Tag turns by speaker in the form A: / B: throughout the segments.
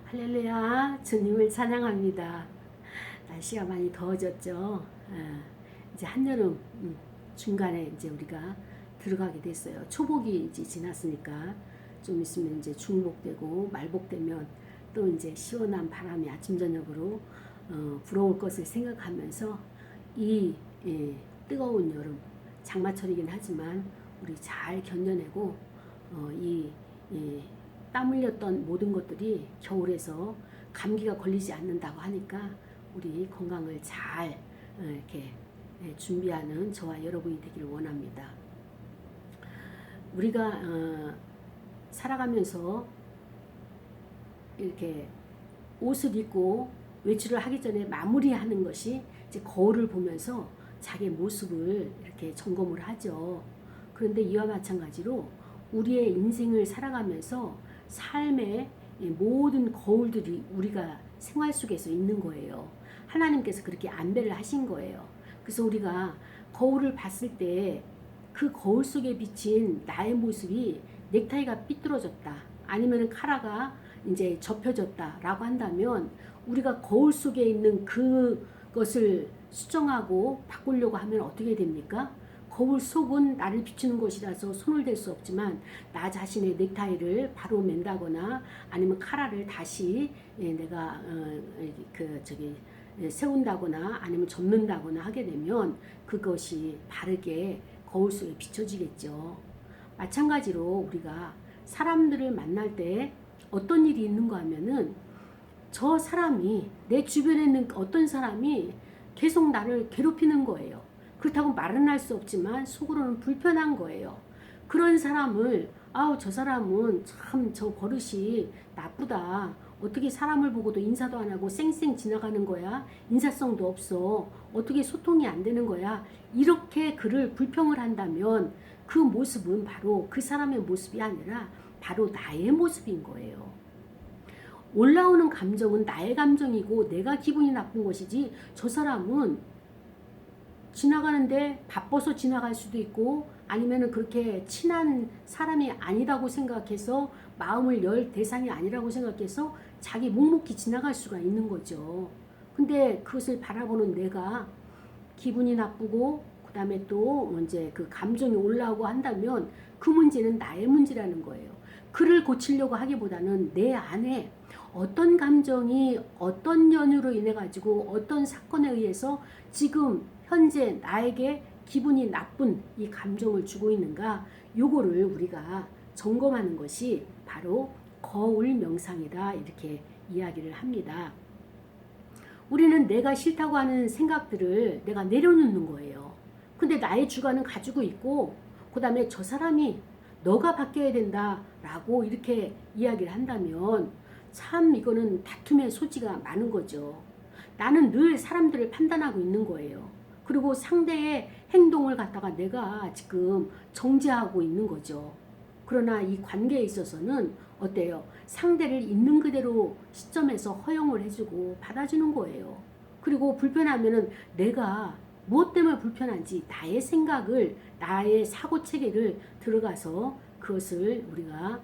A: 할렐루야, 주님을 찬양합니다. 날씨가 많이 더워졌죠. 이제 한여름 중간에 이제 우리가 들어가게 됐어요. 초복이 이제 지났으니까 좀 있으면 이제 중복되고 말복되면 또 이제 시원한 바람이 아침 저녁으로 불어올 것을 생각하면서 이 뜨거운 여름 장마철이긴 하지만 우리 잘 견뎌내고 땀 흘렸던 모든 것들이 겨울에서 감기가 걸리지 않는다고 하니까 우리 건강을 잘 이렇게 준비하는 저와 여러분이 되기를 원합니다. 우리가 살아가면서 이렇게 옷을 입고 외출을 하기 전에 마무리하는 것이 이제 거울을 보면서 자기의 모습을 이렇게 점검을 하죠. 그런데 이와 마찬가지로 우리의 인생을 살아가면서 삶의 모든 거울들이 우리가 생활 속에서 있는 거예요. 하나님께서 그렇게 안배를 하신 거예요. 그래서 우리가 거울을 봤을 때 그 거울 속에 비친 나의 모습이 넥타이가 삐뚤어졌다, 아니면 카라가 이제 접혀졌다라고 한다면 우리가 거울 속에 있는 그것을 수정하고 바꾸려고 하면 어떻게 됩니까? 거울 속은 나를 비추는 곳이라서 손을 댈 수 없지만 나 자신의 넥타이를 바로 맨다거나 아니면 카라를 다시 내가 세운다거나 아니면 접는다거나 하게 되면 그것이 바르게 거울 속에 비춰지겠죠. 마찬가지로 우리가 사람들을 만날 때 어떤 일이 있는가 하면은 저 사람이, 내 주변에 있는 어떤 사람이 계속 나를 괴롭히는 거예요. 그렇다고 말은 할 수 없지만 속으로는 불편한 거예요. 그런 사람을 저 사람은 참 저 버릇이 나쁘다. 어떻게 사람을 보고도 인사도 안 하고 쌩쌩 지나가는 거야. 인사성도 없어. 어떻게 소통이 안 되는 거야. 이렇게 그를 불평을 한다면 그 모습은 바로 그 사람의 모습이 아니라 바로 나의 모습인 거예요. 올라오는 감정은 나의 감정이고 내가 기분이 나쁜 것이지 저 사람은 지나가는데 바빠서 지나갈 수도 있고 아니면은 그렇게 친한 사람이 아니라고 생각해서 마음을 열 대상이 아니라고 생각해서 자기 묵묵히 지나갈 수가 있는 거죠. 근데 그것을 바라보는 내가 기분이 나쁘고 그 다음에 또 이제 그 감정이 올라오고 한다면 그 문제는 나의 문제라는 거예요. 그를 고치려고 하기보다는 내 안에 어떤 감정이 어떤 연유로 인해 가지고 어떤 사건에 의해서 지금 현재 나에게 기분이 나쁜 이 감정을 주고 있는가, 요거를 우리가 점검하는 것이 바로 거울 명상이다, 이렇게 이야기를 합니다. 우리는 내가 싫다고 하는 생각들을 내가 내려놓는 거예요. 근데 나의 주관은 가지고 있고 그 다음에 저 사람이 너가 바뀌어야 된다 라고 이렇게 이야기를 한다면 참 이거는 다툼의 소지가 많은 거죠. 나는 늘 사람들을 판단하고 있는 거예요. 그리고 상대의 행동을 갖다가 내가 지금 정죄하고 있는 거죠. 그러나 이 관계에 있어서는 어때요? 상대를 있는 그대로 시점에서 허용을 해주고 받아주는 거예요. 그리고 불편하면은 내가 무엇 때문에 불편한지 나의 생각을, 나의 사고 체계를 들어가서 그것을 우리가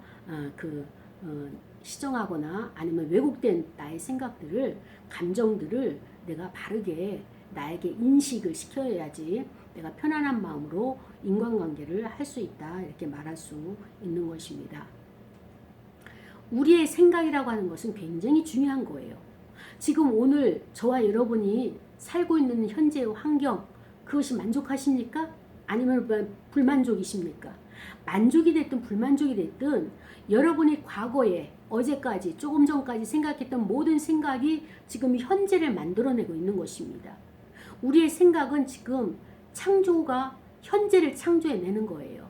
A: 시정하거나 아니면 왜곡된 나의 생각들을, 감정들을 내가 바르게 나에게 인식을 시켜야지 내가 편안한 마음으로 인간관계를 할 수 있다, 이렇게 말할 수 있는 것입니다. 우리의 생각이라고 하는 것은 굉장히 중요한 거예요. 지금 오늘 저와 여러분이 살고 있는 현재의 환경, 그것이 만족하십니까? 아니면 불만족이십니까? 만족이 됐든 불만족이 됐든 여러분이 과거에 어제까지 조금 전까지 생각했던 모든 생각이 지금 현재를 만들어내고 있는 것입니다. 우리의 생각은 지금 창조가 현재를 창조해내는 거예요.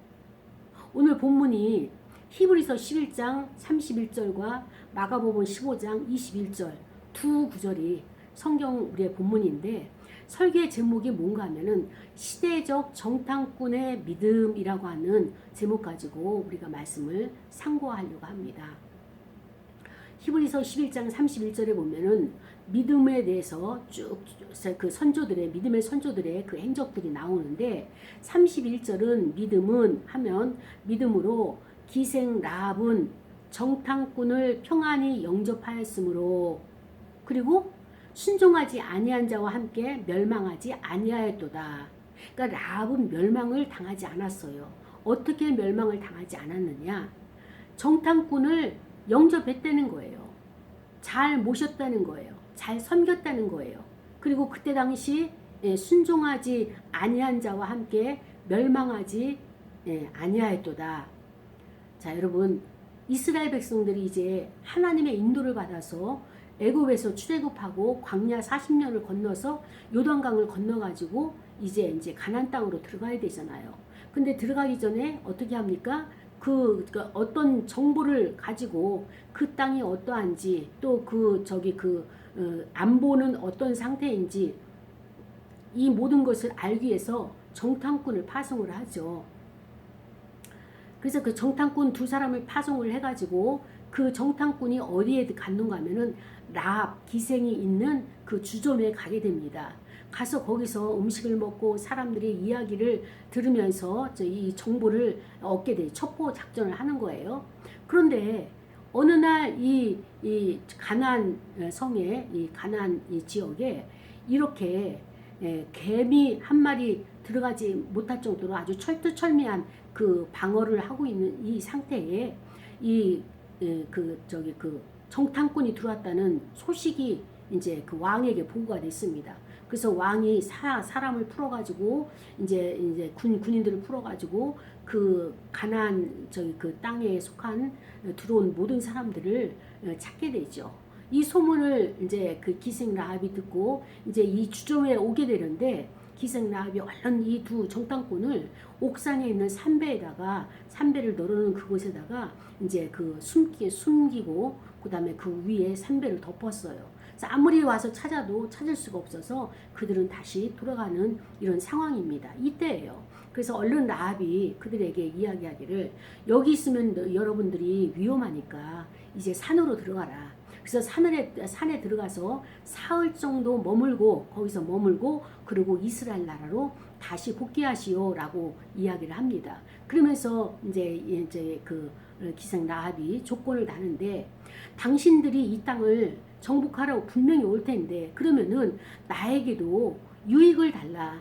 A: 오늘 본문이 히브리서 11장 31절과 마가복음 15장 21절 두 구절이 성경 우리의 본문인데, 설교의 제목이 뭔가 하면은 시대적 정탐꾼의 믿음이라고 하는 제목 가지고 우리가 말씀을 상고하려고 합니다. 히브리서 11장 31절에 보면은 믿음에 대해서 쭉 그 믿음의 선조들의 그 행적들이 나오는데, 31절은 믿음은 하면 믿음으로 기생 라합은 정탐꾼을 평안히 영접하였으므로 그리고 순종하지 아니한 자와 함께 멸망하지 아니하였도다. 그러니까 라합은 멸망을 당하지 않았어요. 어떻게 멸망을 당하지 않았느냐? 정탐꾼을 영접했다는 거예요. 잘 모셨다는 거예요. 잘 섬겼다는 거예요. 그리고 그때 당시 순종하지 아니한 자와 함께 멸망하지 아니하였도다. 자, 여러분, 이스라엘 백성들이 이제 하나님의 인도를 받아서 애굽에서 출애굽하고 광야 40년을 건너서 요단강을 건너가지고 이제 가나안 땅으로 들어가야 되잖아요. 근데 들어가기 전에 어떻게 합니까? 그 어떤 정보를 가지고 그 땅이 어떠한지 또 안보는 어떤 상태인지 이 모든 것을 알기 위해서 정탐꾼을 파송을 하죠. 그래서 그 정탐꾼 두 사람을 파송을 해가지고 그 정탐꾼이 어디에 갔는가 하면은 라합 기생이 있는 그 주점에 가게 됩니다. 가서 거기서 음식을 먹고 사람들의 이야기를 들으면서 이 정보를 얻게 돼 첩보 작전을 하는 거예요. 그런데 어느 날 이 가나안 성에 이 가나안 이 지역에 이렇게 개미 한 마리 들어가지 못할 정도로 아주 철두철미한 그 방어를 하고 있는 이 상태에 그 정탐꾼이 들어왔다는 소식이 이제 그 왕에게 보고가 됐습니다. 그래서 왕이 사람을 풀어가지고 이제 군인들을 풀어가지고 그 가나안 그 땅에 속한 들어온 모든 사람들을 찾게 되죠. 이 소문을 이제 그 기생 라합이 듣고 이제 이 주점에 오게 되는데 기생 라합이 얼른 이 두 정탐꾼을 옥상에 있는 산배를 널어놓은 그곳에다가 이제 그 숨기고 그다음에 그 위에 산배를 덮었어요. 그래서 아무리 와서 찾아도 찾을 수가 없어서 그들은 다시 돌아가는 이런 상황입니다. 이때예요. 그래서 얼른 라합이 그들에게 이야기하기를 여기 있으면 여러분들이 위험하니까 이제 산으로 들어가라. 그래서 산에 들어가서 사흘 정도 거기서 머물고 그리고 이스라엘 나라로 다시 복귀하시오라고 이야기를 합니다. 그러면서 이제 그 기생 라합이 조건을 다는데 당신들이 이 땅을 정복하라고 분명히 올 텐데 그러면은 나에게도 유익을 달라.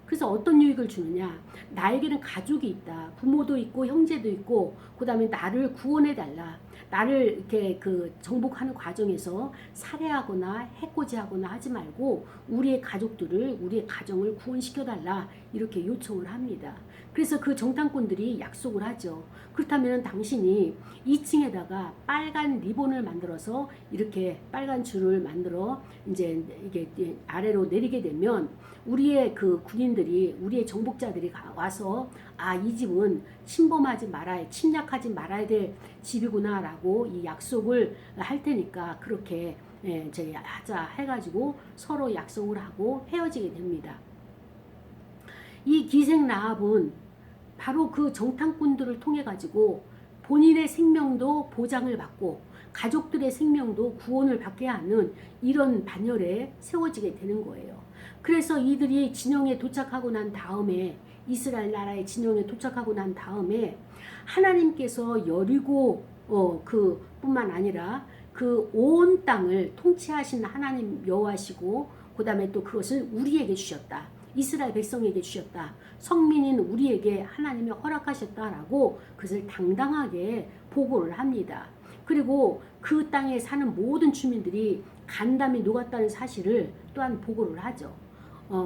A: 그래서 어떤 유익을 주느냐? 나에게는 가족이 있다. 부모도 있고 형제도 있고 그다음에 나를 구원해 달라. 나를 이렇게 그 정복하는 과정에서 살해하거나 해코지하거나 하지 말고 우리의 가정을 구원시켜 달라 이렇게 요청을 합니다. 그래서 그 정탐꾼들이 약속을 하죠. 그렇다면 당신이 2층에다가 빨간 리본을 만들어서 이렇게 빨간 줄을 만들어 이제 이게 아래로 내리게 되면 우리의 그 군인들이 우리의 정복자들이 와서 이 집은 침략하지 말아야 될 집이구나라고 이 약속을 할 테니까 그렇게 저희 하자 해가지고 서로 약속을 하고 헤어지게 됩니다. 이 기생 라합은 바로 그 정탐꾼들을 통해 가지고 본인의 생명도 보장을 받고 가족들의 생명도 구원을 받게 하는 이런 반열에 세워지게 되는 거예요. 그래서 이들이 진영에 도착하고 난 다음에 이스라엘 나라의 진영에 도착하고 난 다음에 하나님께서 여리고 그 뿐만 아니라 그 온 땅을 통치하신 하나님 여호와시고 그 다음에 또 그것을 우리에게 주셨다. 이스라엘 백성에게 주셨다. 성민인 우리에게 하나님이 허락하셨다라고 그것을 당당하게 보고를 합니다. 그리고 그 땅에 사는 모든 주민들이 간담이 녹았다는 사실을 또한 보고를 하죠.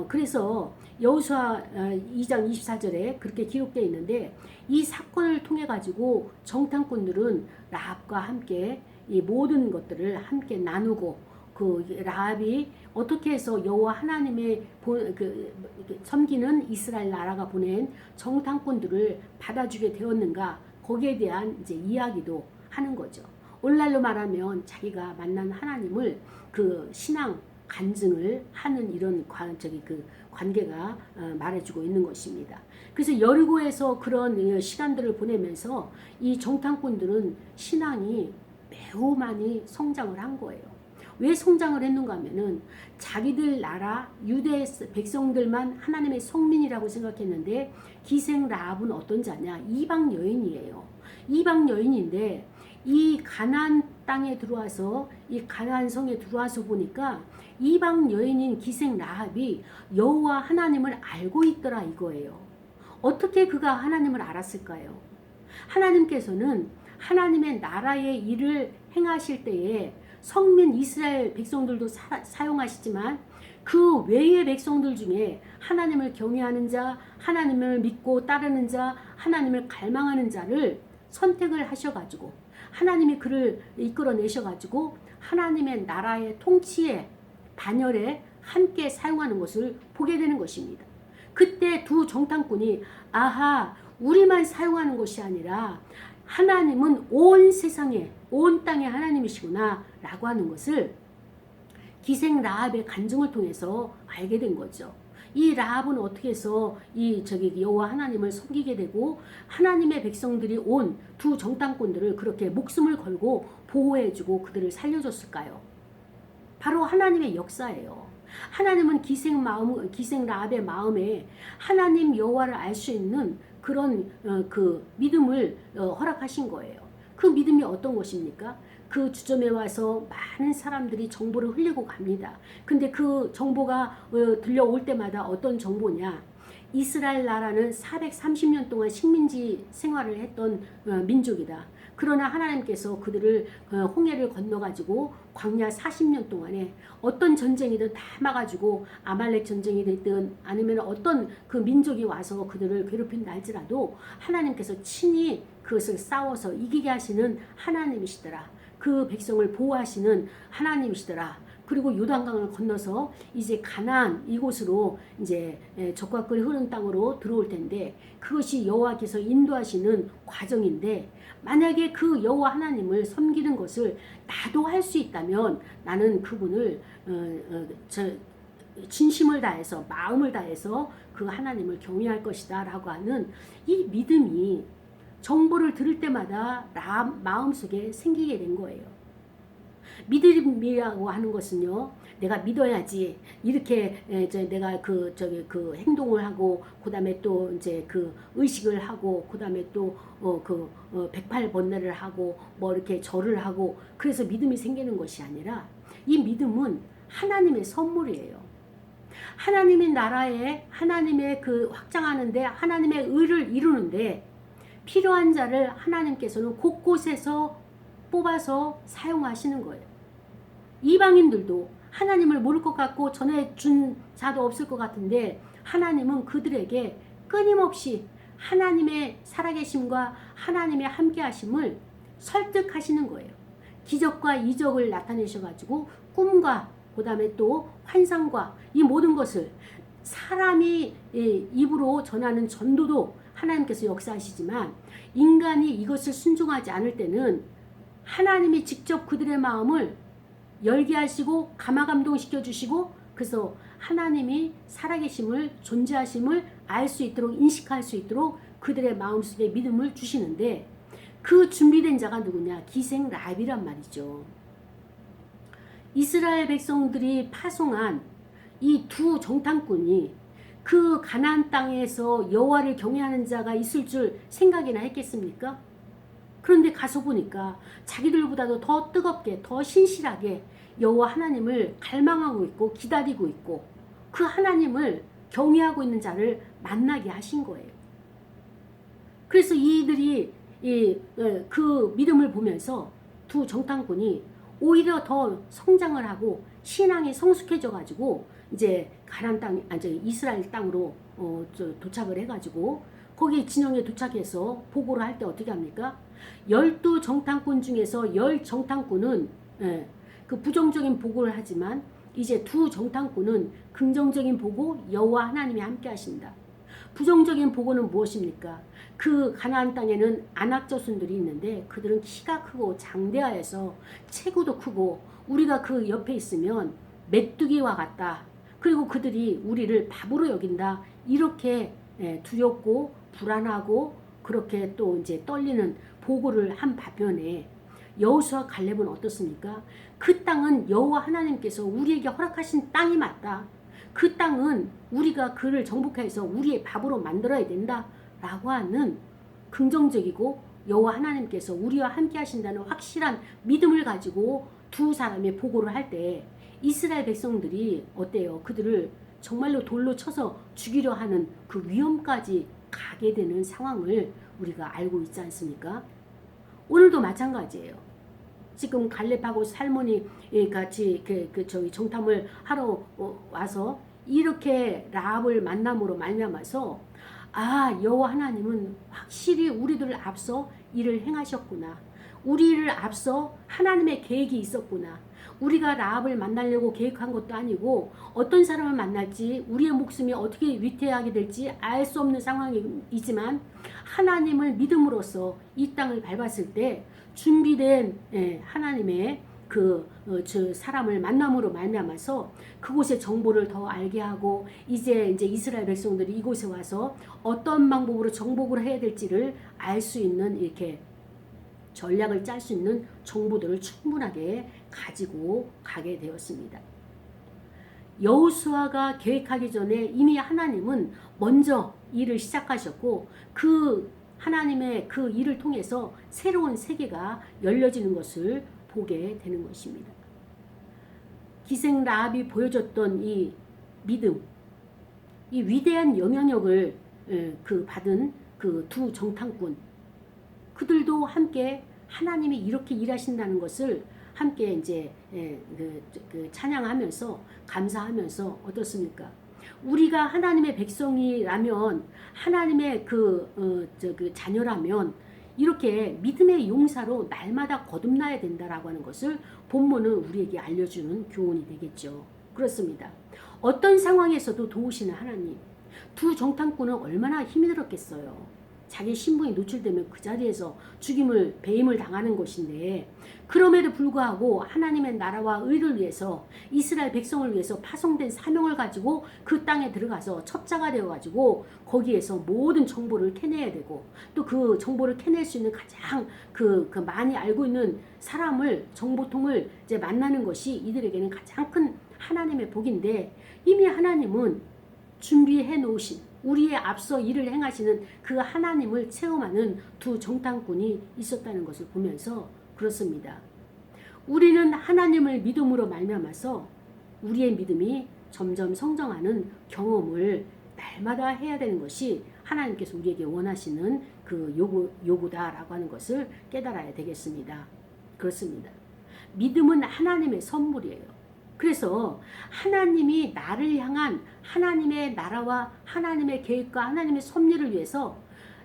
A: 그래서 여호수아 2장 24절에 그렇게 기록되어 있는데 이 사건을 통해 가지고 정탐꾼들은 라합과 함께 이 모든 것들을 함께 나누고 그 라합이 어떻게 해서 여호와 하나님의 섬기는 이스라엘 나라가 보낸 정탐꾼들을 받아주게 되었는가 거기에 대한 이제 이야기도 하는 거죠. 오늘날로 말하면 자기가 만난 하나님을 그 신앙 간증을 하는 이런 관계가 말해주고 있는 것입니다. 그래서 여리고에서 그런 시간들을 보내면서 이 정탐꾼들은 신앙이 매우 많이 성장을 한 거예요. 왜 성장을 했는가 하면은 자기들 나라 유대 백성들만 하나님의 성민이라고 생각했는데 기생 라합은 어떤 자냐? 이방 여인이에요. 이방 여인인데 이 가나안 땅에 들어와서 이 가나안 성에 들어와서 보니까 이방 여인인 기생 라합이 여호와 하나님을 알고 있더라 이거예요. 어떻게 그가 하나님을 알았을까요? 하나님께서는 하나님의 나라의 일을 행하실 때에 성민 이스라엘 백성들도 사용하시지만 그 외의 백성들 중에 하나님을 경외하는 자, 하나님을 믿고 따르는 자, 하나님을 갈망하는 자를 선택을 하셔가지고 하나님이 그를 이끌어내셔가지고 하나님의 나라의 통치에 반열에 함께 사용하는 것을 보게 되는 것입니다. 그때 두 정탐꾼이 아하, 우리만 사용하는 것이 아니라 하나님은 온 세상에 온 땅의 하나님이시구나 라고 하는 것을 기생 라합의 간증을 통해서 알게 된 거죠. 이 라합은 어떻게 해서 여호와 하나님을 섬기게 되고 하나님의 백성들이 온 두 정탐꾼들을 그렇게 목숨을 걸고 보호해주고 그들을 살려줬을까요? 바로 하나님의 역사예요. 하나님은 기생 라합의 마음에 하나님 여호와를 알 수 있는 그런 그 믿음을 허락하신 거예요. 그 믿음이 어떤 것입니까? 그 주점에 와서 많은 사람들이 정보를 흘리고 갑니다. 근데 그 정보가 들려올 때마다 어떤 정보냐? 이스라엘 나라는 430년 동안 식민지 생활을 했던 민족이다. 그러나 하나님께서 그들을 홍해를 건너가지고 광야 40년 동안에 어떤 전쟁이든 다 막아주고 아말렉 전쟁이 됐든 아니면 어떤 그 민족이 와서 그들을 괴롭힌다 할지라도 하나님께서 친히 그것을 싸워서 이기게 하시는 하나님이시더라. 그 백성을 보호하시는 하나님이시더라. 그리고 요단강을 건너서 이제 가나안 이곳으로 이제 적과 꿀이 흐르는 땅으로 들어올 텐데 그것이 여호와께서 인도하시는 과정인데 만약에 그 여호와 하나님을 섬기는 것을 나도 할 수 있다면 나는 그분을 진심을 다해서 마음을 다해서 그 하나님을 경외할 것이다 라고 하는 이 믿음이 정보를 들을 때마다 마음속에 생기게 된 거예요. 믿음이라고 하는 것은요, 내가 믿어야지 이렇게 내가 그 행동을 하고 그다음에 또 이제 그 의식을 하고 그다음에 또 108번뇌를 하고 뭐 이렇게 절을 하고 그래서 믿음이 생기는 것이 아니라 이 믿음은 하나님의 선물이에요. 하나님의 나라에 하나님의 그 확장하는데 하나님의 의를 이루는데 필요한 자를 하나님께서는 곳곳에서 뽑아서 사용하시는 거예요. 이방인들도 하나님을 모를 것 같고 전해준 자도 없을 것 같은데 하나님은 그들에게 끊임없이 하나님의 살아계심과 하나님의 함께하심을 설득하시는 거예요. 기적과 이적을 나타내셔가지고 꿈과 그 다음에 또 환상과 이 모든 것을 사람이 입으로 전하는 전도도 하나님께서 역사하시지만 인간이 이것을 순종하지 않을 때는 하나님이 직접 그들의 마음을 열게 하시고 감화감동시켜 주시고 그래서 하나님이 살아계심을 존재하심을 알 수 있도록 인식할 수 있도록 그들의 마음속에 믿음을 주시는데 그 준비된 자가 누구냐? 기생 라합이란 말이죠. 이스라엘 백성들이 파송한 이 두 정탐꾼이 그 가나안 땅에서 여호와를 경외하는 자가 있을 줄 생각이나 했겠습니까? 그런데 가서 보니까 자기들보다도 더 뜨겁게 더 신실하게 여호와 하나님을 갈망하고 있고 기다리고 있고 그 하나님을 경외하고 있는 자를 만나게 하신 거예요. 그래서 이들이 그 믿음을 보면서 두 정탐꾼이 오히려 더 성장을 하고 신앙이 성숙해져 가지고 이제 가나안 땅, 이스라엘 땅으로 도착을 해가지고 거기 진영에 도착해서 보고를 할 때 어떻게 합니까? 12 정탐꾼 중에서 10 정탐꾼은 그 부정적인 보고를 하지만 이제 두 정탐꾼은 긍정적인 보고 여호와 하나님이 함께 하신다. 부정적인 보고는 무엇입니까? 그 가나안 땅에는 아낙 자손들이 있는데 그들은 키가 크고 장대하여서 체구도 크고 우리가 그 옆에 있으면 메뚜기와 같다. 그리고 그들이 우리를 바보로 여긴다. 이렇게 두렵고 불안하고 그렇게 또 이제 떨리는 보고를 한 반면에 여호수아 갈렙은 어떻습니까? 그 땅은 여호와 하나님께서 우리에게 허락하신 땅이 맞다. 그 땅은 우리가 그를 정복해서 우리의 밥으로 만들어야 된다 라고 하는 긍정적이고 여호와 하나님께서 우리와 함께 하신다는 확실한 믿음을 가지고 두 사람의 보고를 할 때 이스라엘 백성들이 어때요? 그들을 정말로 돌로 쳐서 죽이려 하는 그 위험까지 가게 되는 상황을 우리가 알고 있지 않습니까? 오늘도 마찬가지예요. 지금 갈렙하고 살몬이 같이 저기 정탐을 하러 와서 이렇게 라합을 만남으로 말미암아서 여호와 하나님은 확실히 우리들을 앞서 일을 행하셨구나. 우리를 앞서 하나님의 계획이 있었구나. 우리가 라합을 만나려고 계획한 것도 아니고 어떤 사람을 만날지 우리의 목숨이 어떻게 위태하게 될지 알 수 없는 상황이지만 하나님을 믿음으로써 이 땅을 밟았을 때 준비된 하나님의 저 사람을 만남으로 말미암아서 그곳의 정보를 더 알게 하고 이제 이스라엘 백성들이 이곳에 와서 어떤 방법으로 정복을 해야 될지를 알 수 있는 이렇게 전략을 짤 수 있는 정보들을 충분하게 가지고 가게 되었습니다. 여호수아가 계획하기 전에 이미 하나님은 먼저 일을 시작하셨고 그 하나님의 그 일을 통해서 새로운 세계가 열려지는 것을 보게 되는 것입니다. 기생 라합이 보여줬던 이 믿음, 이 위대한 영향력을 받은 그 두 정탐꾼, 그들도 함께 하나님이 이렇게 일하신다는 것을 함께 이제 찬양하면서 감사하면서 어떻습니까? 우리가 하나님의 백성이라면 하나님의 그 자녀라면 이렇게 믿음의 용사로 날마다 거듭나야 된다라고 하는 것을 본문은 우리에게 알려주는 교훈이 되겠죠. 그렇습니다. 어떤 상황에서도 도우시는 하나님. 두 정탐꾼은 얼마나 힘이 들었겠어요. 자기 신분이 노출되면 그 자리에서 죽임을 배임을 당하는 것인데 그럼에도 불구하고 하나님의 나라와 의를 위해서 이스라엘 백성을 위해서 파송된 사명을 가지고 그 땅에 들어가서 첩자가 되어가지고 거기에서 모든 정보를 캐내야 되고 또 그 정보를 캐낼 수 있는 가장 그 많이 알고 있는 사람을 정보통을 이제 만나는 것이 이들에게는 가장 큰 하나님의 복인데 이미 하나님은 준비해 놓으신 우리의 앞서 일을 행하시는 그 하나님을 체험하는 두 정탐꾼이 있었다는 것을 보면서 그렇습니다. 우리는 하나님을 믿음으로 말미암아서 우리의 믿음이 점점 성장하는 경험을 날마다 해야 되는 것이 하나님께서 우리에게 원하시는 그 요구다라고 하는 것을 깨달아야 되겠습니다. 그렇습니다. 믿음은 하나님의 선물이에요. 그래서 하나님이 나를 향한 하나님의 나라와 하나님의 계획과 하나님의 섭리를 위해서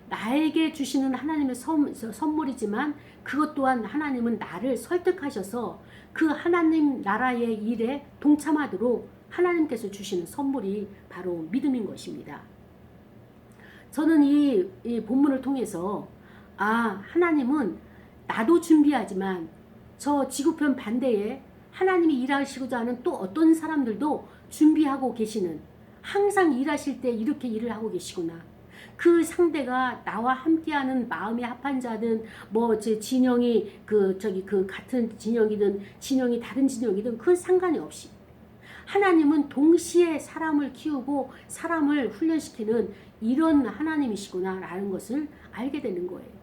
A: 나에게 주시는 하나님의 선물이지만 그것 또한 하나님은 나를 설득하셔서 그 하나님 나라의 일에 동참하도록 하나님께서 주시는 선물이 바로 믿음인 것입니다. 저는 이 본문을 통해서 하나님은 나도 준비하지만 저 지구편 반대에 하나님이 일하시고자 하는 또 어떤 사람들도 준비하고 계시는 항상 일하실 때 이렇게 일을 하고 계시구나. 그 상대가 나와 함께하는 마음이 합한 자든 제 진영이 같은 진영이든 진영이 다른 진영이든 그 상관이 없이 하나님은 동시에 사람을 키우고 사람을 훈련시키는 이런 하나님이시구나라는 것을 알게 되는 거예요.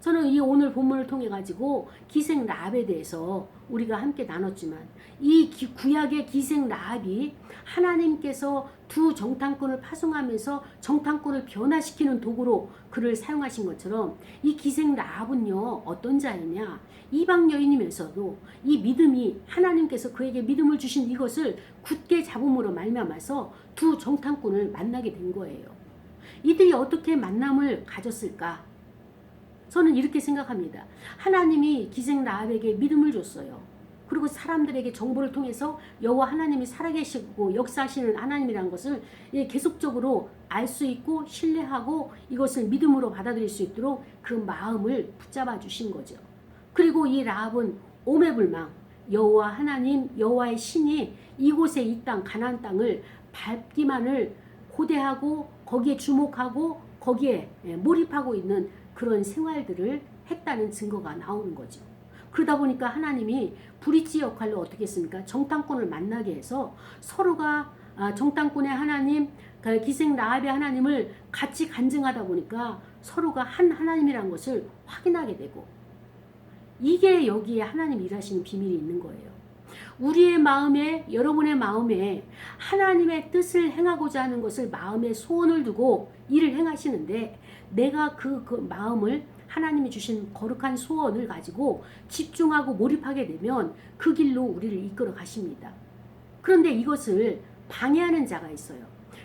A: 저는 이 오늘 본문을 통해 가지고 기생 라합에 대해서 우리가 함께 나눴지만 이 구약의 기생 라합이 하나님께서 두 정탐꾼을 파송하면서 정탐꾼을 변화시키는 도구로 그를 사용하신 것처럼 이 기생 라합은요 어떤 자이냐, 이방 여인이면서도 이 믿음이 하나님께서 그에게 믿음을 주신 이것을 굳게 잡음으로 말미암아서 두 정탐꾼을 만나게 된 거예요. 이들이 어떻게 만남을 가졌을까? 저는 이렇게 생각합니다. 하나님이 기생 라합에게 믿음을 줬어요. 그리고 사람들에게 정보를 통해서 여호와 하나님이 살아계시고 역사하시는 하나님이라는 것을 계속적으로 알 수 있고 신뢰하고 이것을 믿음으로 받아들일 수 있도록 그 마음을 붙잡아 주신 거죠. 그리고 이 라합은 오매불망 여호와 하나님 여호와의 신이 이곳에 이 땅 가나안 땅을 밟기만을 고대하고 거기에 주목하고 거기에 몰입하고 있는 그런 생활들을 했다는 증거가 나오는 거죠. 그러다 보니까 하나님이 브릿지 역할로 어떻게 했습니까? 정탐꾼을 만나게 해서 서로가 정탐꾼의 하나님, 기생 라합의 하나님을 같이 간증하다 보니까 서로가 한 하나님이란 것을 확인하게 되고, 이게 여기에 하나님 일하시는 비밀이 있는 거예요. 우리의 마음에, 여러분의 마음에 하나님의 뜻을 행하고자 하는 것을 마음에 소원을 두고 일을 행하시는데, 내가 그 마음을 하나님이 주신 거룩한 소원을 가지고 집중하고 몰입하게 되면 그 길로 우리를 이끌어 가십니다. 그런데 이것을 방해하는 자가 있어요.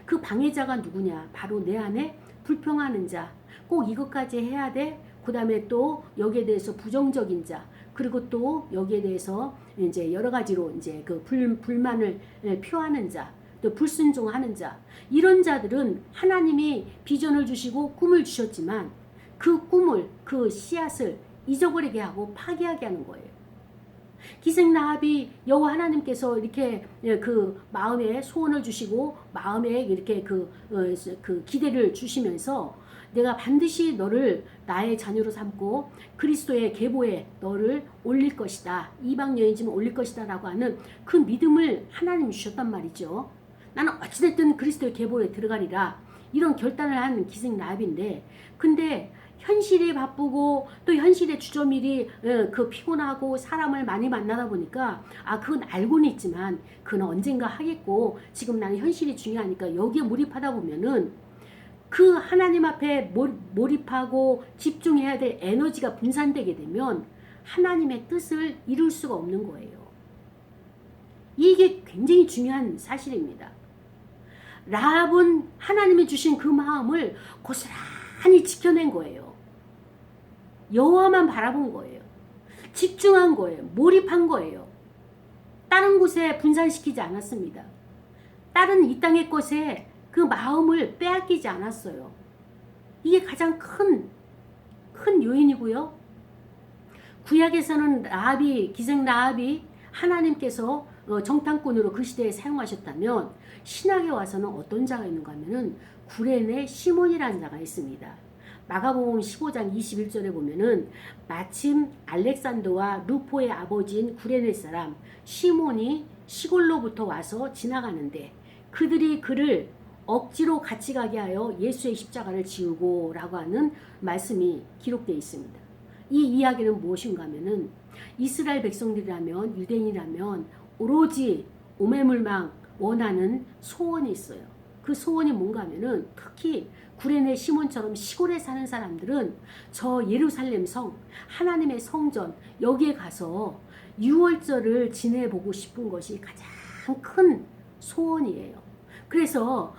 A: 그 방해자가 누구냐? 바로 내 안에 불평하는 자, 꼭 이것까지 해야 돼. 그 다음에 또 여기에 대해서 부정적인 자, 그리고 또 여기에 대해서 이제 여러 가지로 이제 그 불만을 표하는 자, 또 불순종하는 자, 이런 자들은 하나님이 비전을 주시고 꿈을 주셨지만 그 꿈을, 그 씨앗을 잊어버리게 하고 파괴하게 하는 거예요. 기생 라합이 여호와 하나님께서 이렇게 그 마음에 소원을 주시고 마음에 이렇게 그 기대를 주시면서 내가 반드시 너를 나의 자녀로 삼고 그리스도의 계보에 너를 올릴 것이다. 이방 여인지만 올릴 것이다 라고 하는 그 믿음을 하나님이 주셨단 말이죠. 나는 어찌됐든 그리스도의 계보에 들어가리라. 이런 결단을 한 기생 라합인데, 근데 현실이 바쁘고 또 현실의 주저밀이 그 피곤하고 사람을 많이 만나다 보니까 그건 알고는 있지만 그건 언젠가 하겠고 지금 나는 현실이 중요하니까 여기에 몰입하다 보면은 그 하나님 앞에 몰입하고 집중해야 될 에너지가 분산되게 되면 하나님의 뜻을 이룰 수가 없는 거예요. 이게 굉장히 중요한 사실입니다. 라합은 하나님이 주신 그 마음을 고스란히 지켜낸 거예요. 여호와만 바라본 거예요. 집중한 거예요. 몰입한 거예요. 다른 곳에 분산시키지 않았습니다. 다른 이 땅의 것에 그 마음을 빼앗기지 않았어요. 이게 가장 큰 요인이고요. 구약에서는 기생 라합이 하나님께서 정탐꾼으로 그 시대에 사용하셨다면, 신약에 와서는 어떤 자가 있는가 하면은 구레네 시몬이라는 자가 있습니다. 마가복음 15장 21절에 보면은 마침 알렉산더와 루포의 아버지인 구레네 사람 시몬이 시골로부터 와서 지나가는데 그들이 그를 억지로 같이 가게 하여 예수의 십자가를 지우고 라고 하는 말씀이 기록되어 있습니다. 이 이야기는 무엇인가 하면은 이스라엘 백성들이라면, 유대인이라면 오로지 오매물망 원하는 소원이 있어요. 그 소원이 뭔가 하면은 특히 구레네 시몬처럼 시골에 사는 사람들은 저 예루살렘 성, 하나님의 성전, 여기에 가서 유월절을 지내보고 싶은 것이 가장 큰 소원이에요. 그래서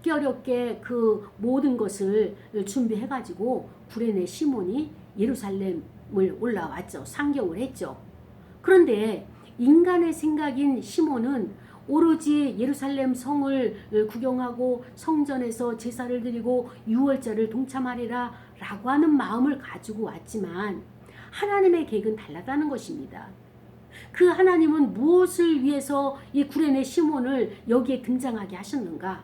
A: 어렵게 그 모든 것을 준비해가지고 구레네 시몬이 예루살렘을 올라왔죠. 상경을 했죠. 그런데 인간의 생각인 시몬은 오로지 예루살렘 성을 구경하고 성전에서 제사를 드리고 유월절을 동참하리라 라고 하는 마음을 가지고 왔지만 하나님의 계획은 달랐다는 것입니다. 그 하나님은 무엇을 위해서 이 구레네 시몬을 여기에 등장하게 하셨는가?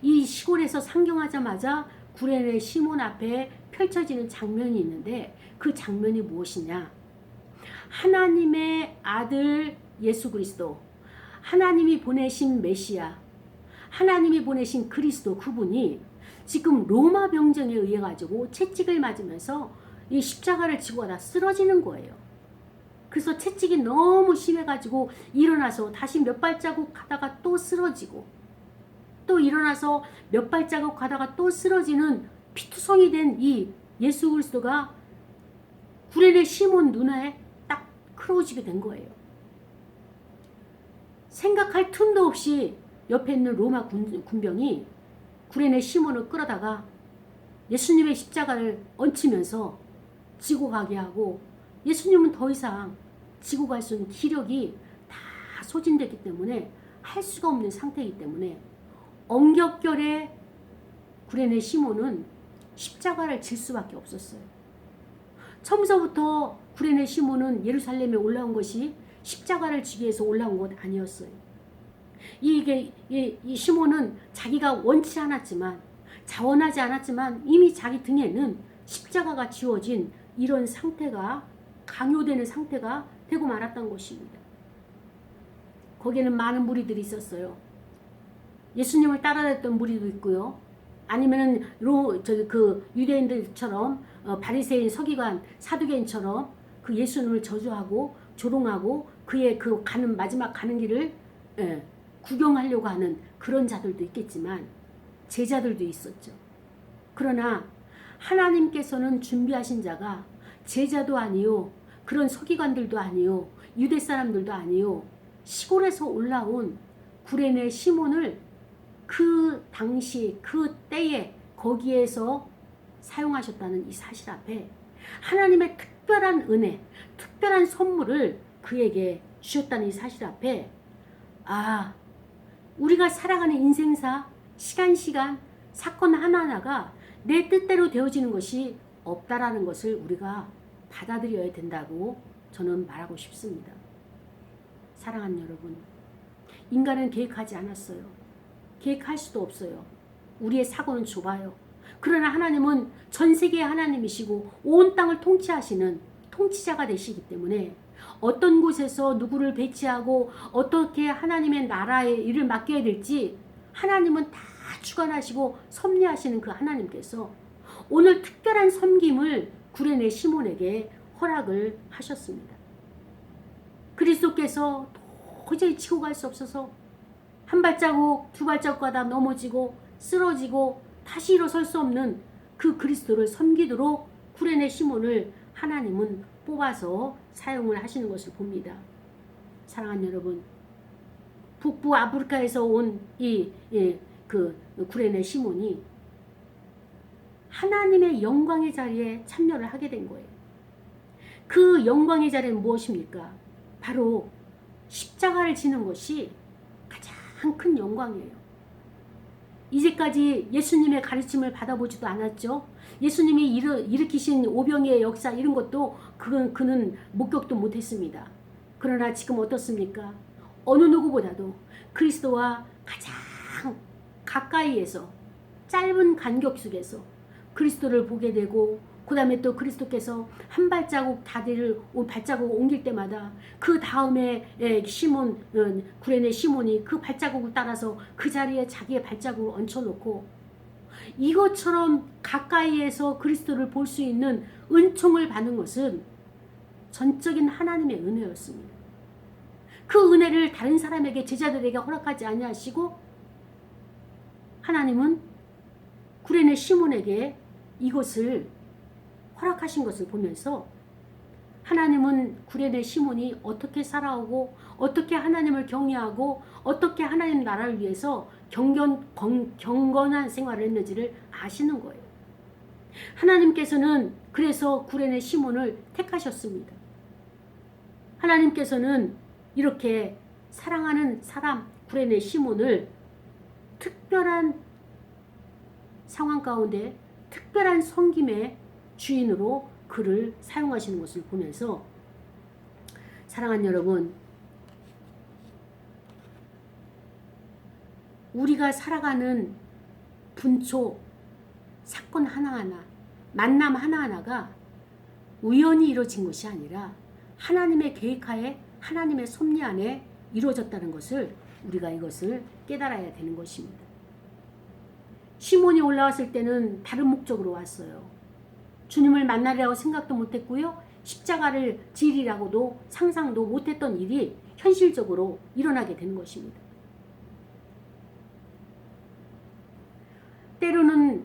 A: 이 시골에서 상경하자마자 구레네 시몬 앞에 펼쳐지는 장면이 있는데 그 장면이 무엇이냐? 하나님의 아들 예수 그리스도, 하나님이 보내신 메시아, 하나님이 보내신 그리스도, 그분이 지금 로마 병정에 의해 가지고 채찍을 맞으면서 이 십자가를 지고 가다 쓰러지는 거예요. 그래서 채찍이 너무 심해가지고 일어나서 다시 몇 발자국 가다가 또 쓰러지고, 또 일어나서 몇 발자국 가다가 또 쓰러지는 피투성이 된 이 예수 그리스도가 구레네 시몬 눈에 딱 크로우지게 된 거예요. 생각할 틈도 없이 옆에 있는 로마 군병이 구레네 시몬을 끌어다가 예수님의 십자가를 얹히면서 지고 가게 하고, 예수님은 더 이상 지고 갈 수 있는 기력이 다 소진됐기 때문에 할 수가 없는 상태이기 때문에 엉겹결에 구레네 시몬은 십자가를 질 수밖에 없었어요. 처음서부터 구레네 시몬은 예루살렘에 올라온 것이 십자가를 지기 위해서 올라온 것 아니었어요. 이 시몬은 자기가 원치 않았지만, 자원하지 않았지만 이미 자기 등에는 십자가가 지워진 이런 상태가, 강요되는 상태가 되고 말았던 것입니다. 거기에는 많은 무리들이 있었어요. 예수님을 따라다녔던 무리도 있고요. 아니면은 유대인들처럼 바리새인, 서기관, 사두개인처럼 그 예수님을 저주하고 조롱하고 그의 그 마지막 가는 길을 구경하려고 하는 그런 자들도 있겠지만 제자들도 있었죠. 그러나 하나님께서는 준비하신 자가 제자도 아니요, 그런 서기관들도 아니요, 유대 사람들도 아니요, 시골에서 올라온 구레네 시몬을 그 당시 그 때에 거기에서 사용하셨다는 이 사실 앞에 하나님의 특별한 은혜, 특별한 선물을 그에게 주셨다는 이 사실 앞에 우리가 살아가는 인생사, 시간, 사건 하나하나가 내 뜻대로 되어지는 것이 없다라는 것을 우리가 받아들여야 된다고 저는 말하고 싶습니다. 사랑하는 여러분, 인간은 계획하지 않았어요. 계획할 수도 없어요. 우리의 사고는 좁아요. 그러나 하나님은 전 세계의 하나님이시고 온 땅을 통치하시는 통치자가 되시기 때문에 어떤 곳에서 누구를 배치하고 어떻게 하나님의 나라의 일을 맡겨야 될지 하나님은 다 주관하시고 섭리하시는 그 하나님께서 오늘 특별한 섬김을 구레네 시몬에게 허락을 하셨습니다. 그리스도께서 도저히 치고 갈 수 없어서 한 발자국, 두 발자국 가다 넘어지고 쓰러지고 다시 일어설 수 없는 그 그리스도를 섬기도록 구레네 시몬을 하나님은 뽑아서 사용을 하시는 것을 봅니다. 사랑하는 여러분, 북부 아프리카에서 온 그 구레네 시몬이 하나님의 영광의 자리에 참여를 하게 된 거예요. 그 영광의 자리는 무엇입니까? 바로 십자가를 지는 것이 가장 큰 영광이에요. 이제까지 예수님의 가르침을 받아보지도 않았죠. 예수님이 일으키신 오병이의 역사 이런 것도 그는 목격도 못했습니다. 그러나 지금 어떻습니까? 어느 누구보다도 그리스도와 가장 가까이에서 짧은 간격 속에서 그리스도를 보게 되고 그 다음에 또 그리스도께서 한 발자국 발자국을 옮길 때마다 그 다음에 구레네 시몬이 그 발자국을 따라서 그 자리에 자기의 발자국을 얹혀놓고 이것처럼 가까이에서 그리스도를 볼 수 있는 은총을 받는 것은 전적인 하나님의 은혜였습니다. 그 은혜를 다른 사람에게 제자들에게 허락하지 아니하시고 하나님은 구레네 시몬에게 이것을 허락하신 것을 보면서 하나님은 구레네 시몬이 어떻게 살아오고 어떻게 하나님을 경외하고 어떻게 하나님 나라를 위해서 경건한 생활을 했는지를 아시는 거예요. 하나님께서는 그래서 구레네 시몬을 택하셨습니다. 하나님께서는 이렇게 사랑하는 사람 구레네 시몬을 특별한 상황 가운데 특별한 섬김의 주인으로 그를 사용하시는 것을 보면서 사랑하는 여러분, 우리가 살아가는 분초, 사건 하나하나, 만남 하나하나가 우연히 이루어진 것이 아니라 하나님의 계획하에 하나님의 섭리 안에 이루어졌다는 것을 우리가 이것을 깨달아야 되는 것입니다. 시몬이 올라왔을 때는 다른 목적으로 왔어요. 주님을 만나려고 생각도 못했고요. 십자가를 지리라고도 상상도 못했던 일이 현실적으로 일어나게 되는 것입니다. 때로는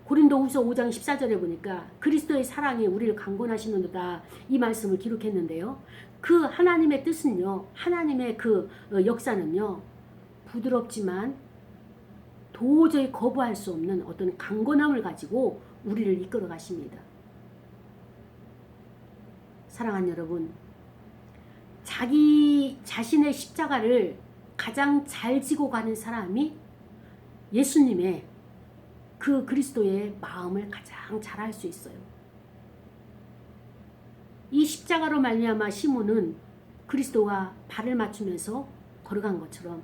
A: 고린도후서 5장 14절에 보니까 그리스도의 사랑이 우리를 강권하시는도다 이 말씀을 기록했는데요. 그 하나님의 뜻은요, 하나님의 그 역사는요, 부드럽지만 도저히 거부할 수 없는 어떤 강건함을 가지고 우리를 이끌어 가십니다. 사랑하는 여러분, 자기 자신의 십자가를 가장 잘 지고 가는 사람이 예수님의 그 그리스도의 마음을 가장 잘 알 수 있어요. 이 십자가로 말미암아 시몬은 그리스도와 발을 맞추면서 걸어간 것처럼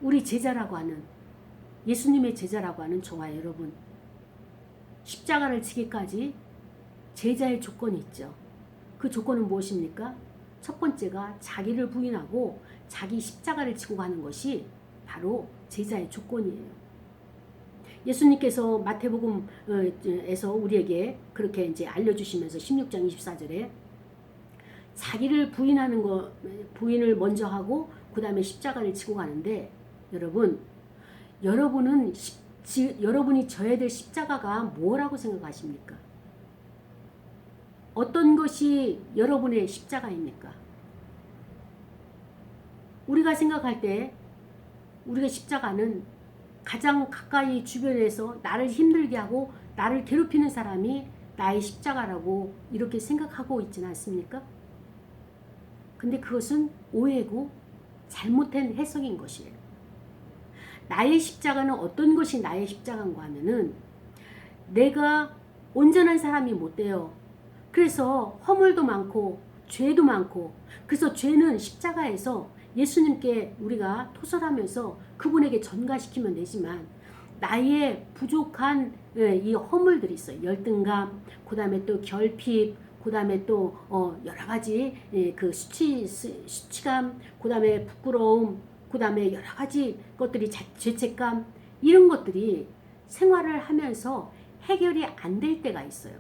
A: 우리 제자라고 하는, 예수님의 제자라고 하는 저와 여러분, 십자가를 지기까지 제자의 조건이 있죠. 그 조건은 무엇입니까? 첫 번째가 자기를 부인하고 자기 십자가를 지고 가는 것이 바로 제자의 조건이에요. 예수님께서 마태복음에서 우리에게 그렇게 이제 알려주시면서 16장 24절에 자기를 부인을 먼저 하고 그 다음에 십자가를 지고 가는데 여러분이 져야 될 십자가가 뭐라고 생각하십니까? 어떤 것이 여러분의 십자가입니까? 우리가 생각할 때 우리가 십자가는 가장 가까이 주변에서 나를 힘들게 하고 나를 괴롭히는 사람이 나의 십자가라고 이렇게 생각하고 있지는 않습니까? 근데 그것은 오해고 잘못된 해석인 것이에요. 나의 십자가는 어떤 것이 나의 십자가인가 하면은 내가 온전한 사람이 못 돼요. 그래서 허물도 많고 죄도 많고 그래서 죄는 십자가에서 예수님께 우리가 토설하면서 그분에게 전가시키면 되지만 나의 부족한 이 허물들이 있어요. 열등감, 그 다음에 또 결핍, 그 다음에 또 여러 가지 그 수치감, 그 다음에 부끄러움, 그 다음에 여러 가지 것들이 죄책감 이런 것들이 생활을 하면서 해결이 안 될 때가 있어요.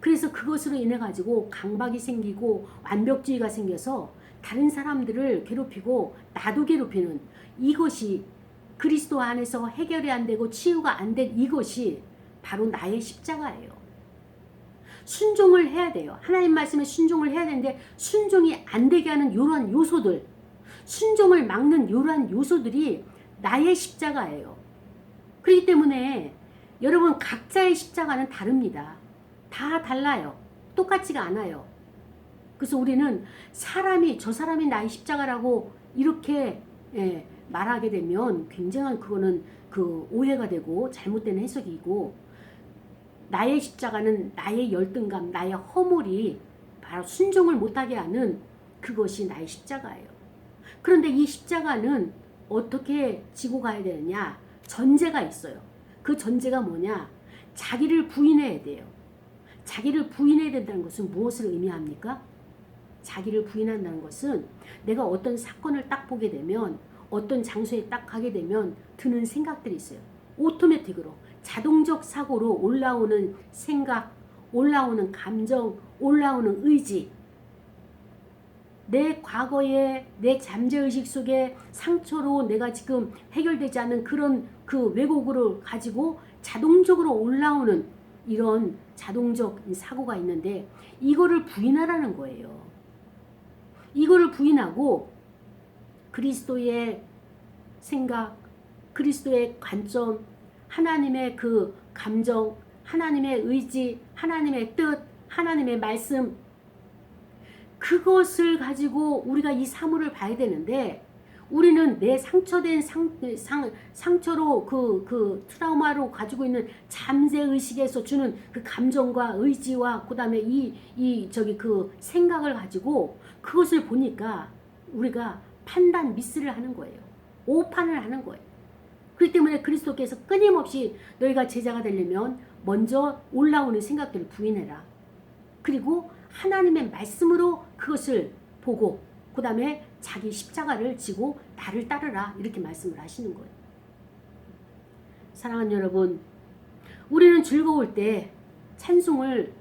A: 그래서 그것으로 인해 가지고 강박이 생기고 완벽주의가 생겨서 다른 사람들을 괴롭히고 나도 괴롭히는 이것이 그리스도 안에서 해결이 안 되고 치유가 안 된 이것이 바로 나의 십자가예요. 순종을 해야 돼요. 하나님 말씀에 순종을 해야 되는데 순종이 안 되게 하는 이러한 요소들, 순종을 막는 이러한 요소들이 나의 십자가예요. 그렇기 때문에 여러분 각자의 십자가는 다릅니다. 다 달라요. 똑같지가 않아요. 그래서 우리는 저 사람이 나의 십자가라고 이렇게 말하게 되면 굉장한 그거는 그 오해가 되고 잘못된 해석이고 나의 십자가는 나의 열등감, 나의 허물이 바로 순종을 못하게 하는 그것이 나의 십자가예요. 그런데 이 십자가는 어떻게 지고 가야 되느냐? 전제가 있어요. 그 전제가 뭐냐? 자기를 부인해야 돼요. 자기를 부인해야 된다는 것은 무엇을 의미합니까? 자기를 부인한다는 것은 내가 어떤 사건을 딱 보게 되면 어떤 장소에 딱 가게 되면 드는 생각들이 있어요. 오토매틱으로 자동적 사고로 올라오는 생각, 올라오는 감정, 올라오는 의지, 내 과거의 내 잠재의식 속에 상처로 내가 지금 해결되지 않은 그런 그 왜곡을 가지고 자동적으로 올라오는 이런 자동적 사고가 있는데 이거를 부인하라는 거예요. 이거를 부인하고 그리스도의 생각, 그리스도의 관점, 하나님의 그 감정, 하나님의 의지, 하나님의 뜻, 하나님의 말씀 그것을 가지고 우리가 이 사물을 봐야 되는데 우리는 내 상처된 상처로 그 트라우마로 가지고 있는 잠재의식에서 주는 그 감정과 의지와 그 다음에 그 생각을 가지고 그것을 보니까 우리가 판단 미스를 하는 거예요. 오판을 하는 거예요. 그렇기 때문에 그리스도께서 끊임없이 너희가 제자가 되려면 먼저 올라오는 생각들을 부인해라. 그리고 하나님의 말씀으로 그것을 보고 그 다음에 자기 십자가를 지고 나를 따르라 이렇게 말씀을 하시는 거예요. 사랑하는 여러분, 우리는 즐거울 때 찬송을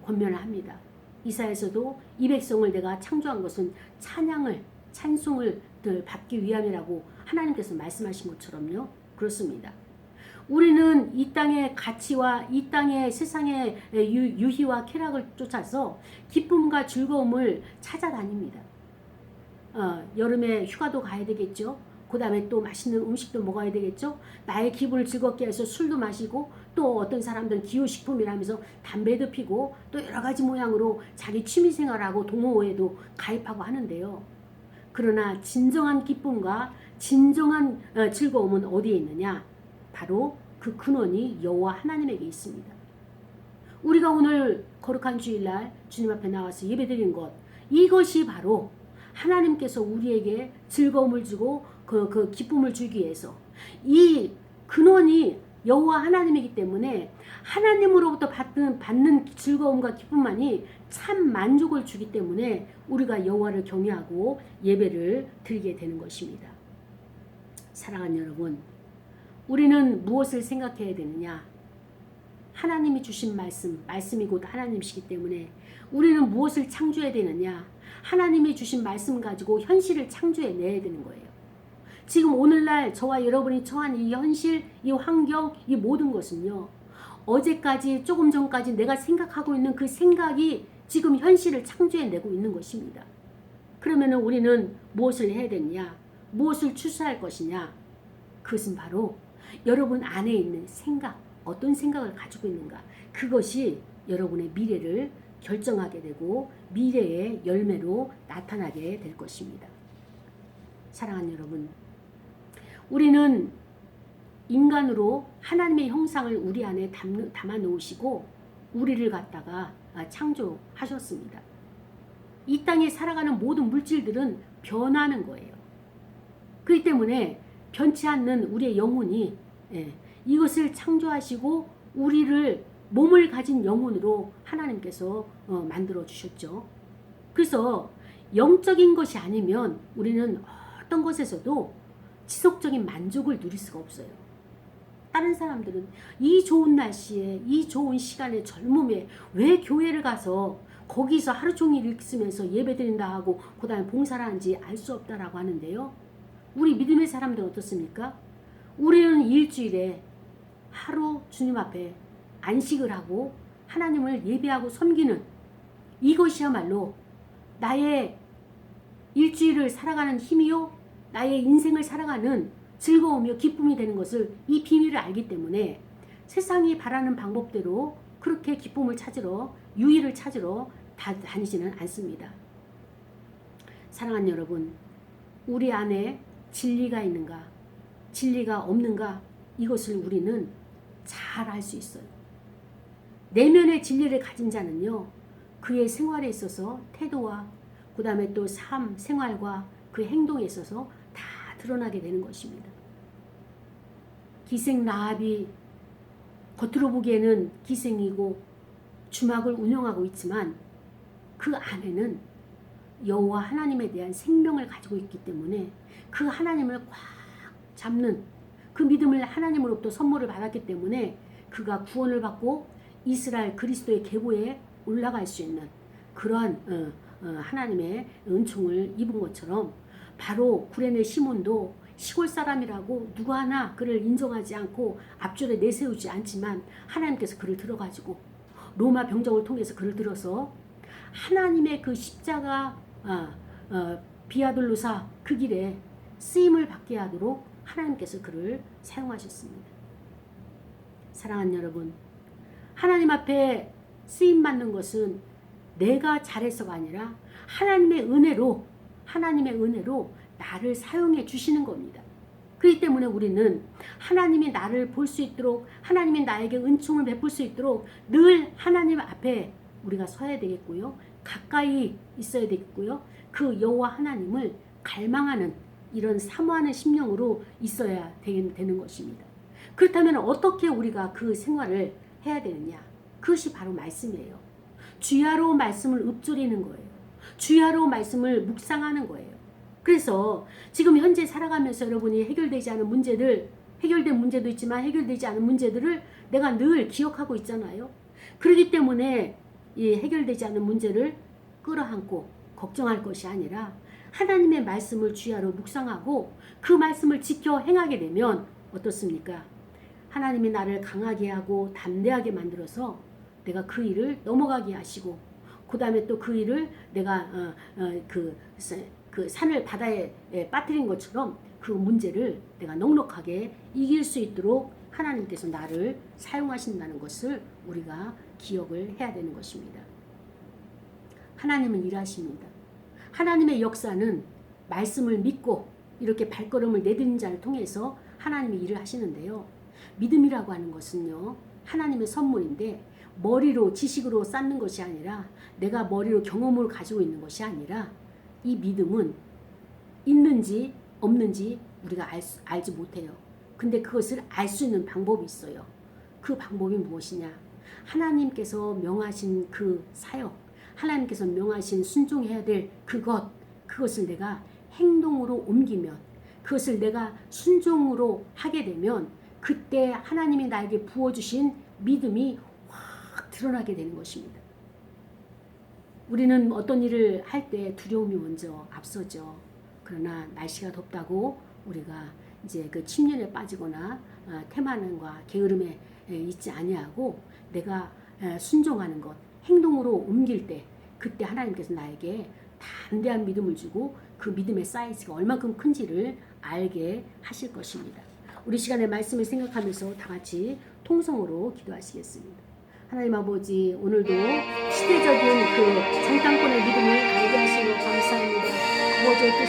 A: 권면을 합니다. 이사야서도 이 백성을 내가 창조한 것은 찬송을 받기 위함이라고 하나님께서 말씀하신 것처럼요. 그렇습니다. 우리는 이 땅의 가치와 이 땅의 세상의 유희와 쾌락을 쫓아서 기쁨과 즐거움을 찾아다닙니다. 여름에 휴가도 가야 되겠죠. 그 다음에 또 맛있는 음식도 먹어야 되겠죠. 나의 기분을 즐겁게 해서 술도 마시고 또 어떤 사람들은 기호식품이라면서 담배도 피고 또 여러 가지 모양으로 자기 취미생활하고 동호회에도 가입하고 하는데요. 그러나 진정한 기쁨과 진정한 즐거움은 어디에 있느냐? 바로 그 근원이 여호와 하나님에게 있습니다. 우리가 오늘 거룩한 주일날 주님 앞에 나와서 예배드린 것 이것이 바로 하나님께서 우리에게 즐거움을 주고 그 기쁨을 주기 위해서 이 근원이 여호와 하나님이기 때문에 하나님으로부터 받는 즐거움과 기쁨만이 참 만족을 주기 때문에 우리가 여호와를 경외하고 예배를 드리게 되는 것입니다. 사랑하는 여러분, 우리는 무엇을 생각해야 되느냐? 하나님이 주신 말씀이 곧 하나님이시기 때문에 우리는 무엇을 창조해야 되느냐? 하나님이 주신 말씀 가지고 현실을 창조해내야 되는 거예요. 지금 오늘날 저와 여러분이 처한 이 현실, 이 환경, 이 모든 것은요. 어제까지 조금 전까지 내가 생각하고 있는 그 생각이 지금 현실을 창조해내고 있는 것입니다. 그러면 우리는 무엇을 해야 되느냐? 무엇을 추수할 것이냐? 그것은 바로 여러분 안에 있는 생각, 어떤 생각을 가지고 있는가? 그것이 여러분의 미래를 결정하게 되고 미래의 열매로 나타나게 될 것입니다. 사랑하는 여러분, 우리는 인간으로 하나님의 형상을 우리 안에 담아 놓으시고 우리를 갖다가 창조하셨습니다. 이 땅에 살아가는 모든 물질들은 변하는 거예요. 그렇기 때문에 변치 않는 우리의 영혼이 이것을 창조하시고 우리를 몸을 가진 영혼으로 하나님께서 만들어 주셨죠. 그래서 영적인 것이 아니면 우리는 어떤 것에서도 지속적인 만족을 누릴 수가 없어요. 다른 사람들은 이 좋은 날씨에 이 좋은 시간에 젊음에 왜 교회를 가서 거기서 하루 종일 있으면서 예배드린다 하고 그 다음에 봉사를 하는지 알 수 없다라고 하는데요. 우리 믿음의 사람들은 어떻습니까? 우리는 일주일에 하루 주님 앞에 안식을 하고 하나님을 예배하고 섬기는 이것이야말로 나의 일주일을 살아가는 힘이요 나의 인생을 살아가는 즐거움이요 기쁨이 되는 것을 이 비밀을 알기 때문에 세상이 바라는 방법대로 그렇게 기쁨을 찾으러 유의를 찾으러 다니지는 않습니다. 사랑하는 여러분, 우리 안에 진리가 있는가 진리가 없는가 이것을 우리는 잘 알 수 있어요. 내면의 진리를 가진 자는요 그의 생활에 있어서 태도와 그 다음에 또 삶, 생활과 그 행동에 있어서 다 드러나게 되는 것입니다. 기생 라합이 겉으로 보기에는 기생이고 주막을 운영하고 있지만 그 안에는 여호와 하나님에 대한 생명을 가지고 있기 때문에 그 하나님을 꽉 잡는 그 믿음을 하나님으로부터 선물을 받았기 때문에 그가 구원을 받고 이스라엘 그리스도의 계보에 올라갈 수 있는 그러한 하나님의 은총을 입은 것처럼 바로 구레네 시몬도 시골 사람이라고 누구 하나 그를 인정하지 않고 앞줄에 내세우지 않지만 하나님께서 그를 들어가지고 로마 병정을 통해서 그를 들어서 하나님의 그 십자가 비아돌로사 그 길에 쓰임을 받게 하도록 하나님께서 그를 사용하셨습니다. 사랑하는 여러분, 하나님 앞에 쓰임 받는 것은 내가 잘해서가 아니라 하나님의 은혜로 나를 사용해 주시는 겁니다. 그렇기 때문에 우리는 하나님이 나를 볼 수 있도록 하나님이 나에게 은총을 베풀 수 있도록 늘 하나님 앞에 우리가 서야 되겠고요. 가까이 있어야 되겠고요. 그 여호와 하나님을 갈망하는 이런 사모하는 심령으로 있어야 되는 것입니다. 그렇다면 어떻게 우리가 그 생활을 해야 되느냐? 그것이 바로 말씀이에요. 주야로 말씀을 읊조리는 거예요. 주야로 말씀을 묵상하는 거예요. 그래서 지금 현재 살아가면서 여러분이 해결되지 않은 문제들, 해결된 문제도 있지만 해결되지 않은 문제들을 내가 늘 기억하고 있잖아요. 그렇기 때문에 이 해결되지 않은 문제를 끌어안고 걱정할 것이 아니라 하나님의 말씀을 주야로 묵상하고 그 말씀을 지켜 행하게 되면 어떻습니까? 하나님이 나를 강하게 하고 담대하게 만들어서 내가 그 일을 넘어가게 하시고 그 다음에 또 그 일을 내가 그 산을 바다에 빠뜨린 것처럼 그 문제를 내가 넉넉하게 이길 수 있도록 하나님께서 나를 사용하신다는 것을 우리가 기억을 해야 되는 것입니다. 하나님은 일하십니다. 하나님의 역사는 말씀을 믿고 이렇게 발걸음을 내딛는 자를 통해서 하나님이 일을 하시는데요. 믿음이라고 하는 것은요. 하나님의 선물인데 머리로 지식으로 쌓는 것이 아니라 내가 머리로 경험을 가지고 있는 것이 아니라 이 믿음은 있는지 없는지 우리가 알지 못해요. 근데 그것을 알 수 있는 방법이 있어요. 그 방법이 무엇이냐? 하나님께서 명하신 그 사역, 하나님께서 명하신 순종해야 될 그것을 내가 행동으로 옮기면, 그것을 내가 순종으로 하게 되면 그때 하나님이 나에게 부어주신 믿음이 확 드러나게 되는 것입니다. 우리는 어떤 일을 할 때 두려움이 먼저 앞서죠. 그러나 날씨가 덥다고 우리가 이제 그 침륜에 빠지거나 태만함과 게으름에 있지 아니하고 내가 순종하는 것, 행동으로 옮길 때 그때 하나님께서 나에게 담대한 믿음을 주고 그 믿음의 사이즈가 얼마큼 큰지를 알게 하실 것입니다. 우리 시간의 말씀을 생각하면서 다 같이 통성으로 기도하시겠습니다. 하나님 아버지, 오늘도 시대적인 그 정탐꾼의 믿음을 알게 하시고 감사합니다. 아버지의